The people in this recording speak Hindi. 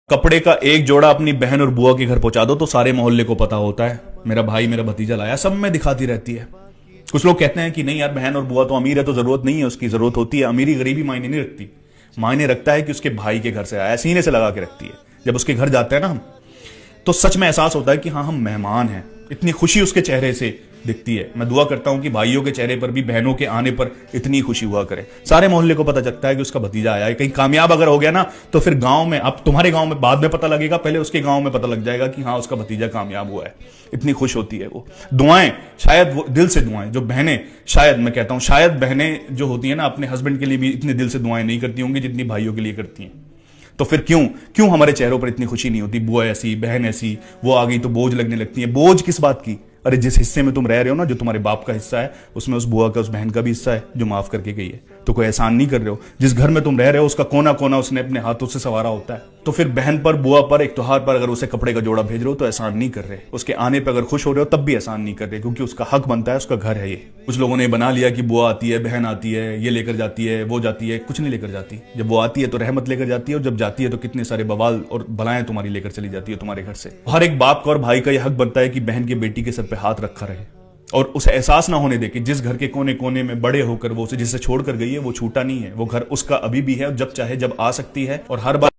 कपड़े का एक जोड़ा अपनी बहन और बुआ के घर पहुंचा दो तो सारे मोहल्ले को पता होता है मेरा भाई मेरा भतीजा लाया, सब में दिखाती रहती है। कुछ लोग कहते हैं कि नहीं यार, बहन और बुआ तो अमीर है तो जरूरत नहीं है उसकी, जरूरत होती है। अमीरी गरीबी मायने नहीं रखती, मायने रखता है कि उसके भाई के घर से आया, सीने से लगा के रखती है। जब उसके घर जाते हैं ना हम, तो सच में एहसास होता है कि हाँ हम मेहमान हैं। इतनी खुशी उसके चेहरे से दिखती है। मैं दुआ करता हूं कि भाइयों के चेहरे पर भी बहनों के आने पर इतनी खुशी हुआ करे। सारे मोहल्ले को पता चलता है कि उसका भतीजा आया है। कहीं कामयाब अगर हो गया ना तो फिर गांव में, अब तुम्हारे गांव में बाद में पता लगेगा, पहले उसके गांव में पता लग जाएगा कि हाँ उसका भतीजा कामयाब हुआ है। इतनी खुश होती है वो। दुआएं, शायद वो दिल से दुआएं, जो बहनें, शायद मैं कहता हूं शायद बहनें जो होती है ना अपने हस्बैंड के लिए भी इतने दिल से दुआएं नहीं करती होंगी जितनी भाइयों के लिए करती हैं। तो फिर क्यों क्यों हमारे चेहरों पर इतनी खुशी नहीं होती? बुआ ऐसी, बहन ऐसी, वो आ गई तो बोझ लगने लगती है। बोझ किस बात की? अरे जिस हिस्से में तुम रह रहे हो ना, जो तुम्हारे बाप का हिस्सा है, उसमें उस बुआ का, उस बहन का भी हिस्सा है जो माफ करके गई है। तो कोई एहसान नहीं कर रहे हो। जिस घर में तुम रह रहे हो उसका कोना कोना उसने अपने हाथों से संवारा होता है। तो फिर बहन पर, बुआ पर, एक त्योहार पर अगर उसे कपड़े का जोड़ा भेज रहे हो तो एहसान नहीं कर रहे। उसके आने पर अगर खुश हो रहे हो तब भी एहसान नहीं कर रहे, क्योंकि उसका हक बनता है, उसका घर है ये। कुछ लोगों ने बना लिया कि बुआ आती है, बहन आती है, ये लेकर जाती है, वो जाती है। कुछ नहीं लेकर जाती। जब वो आती है तो रहमत लेकर जाती है, और जब जाती है तो कितने सारे बवाल और बलाएं तुम्हारी लेकर चली जाती है तुम्हारे घर से। हर एक बाप का और भाई का यह हक बनता है कि बहन की बेटी के सर पे हाथ रखा रहे, और उसे एहसास ना होने दे कि जिस घर के कोने कोने में बड़े होकर वो उसे जिसे छोड़कर गई है वो छूटा नहीं है। वो घर उसका अभी भी है, जब चाहे जब आ सकती है। और हर बार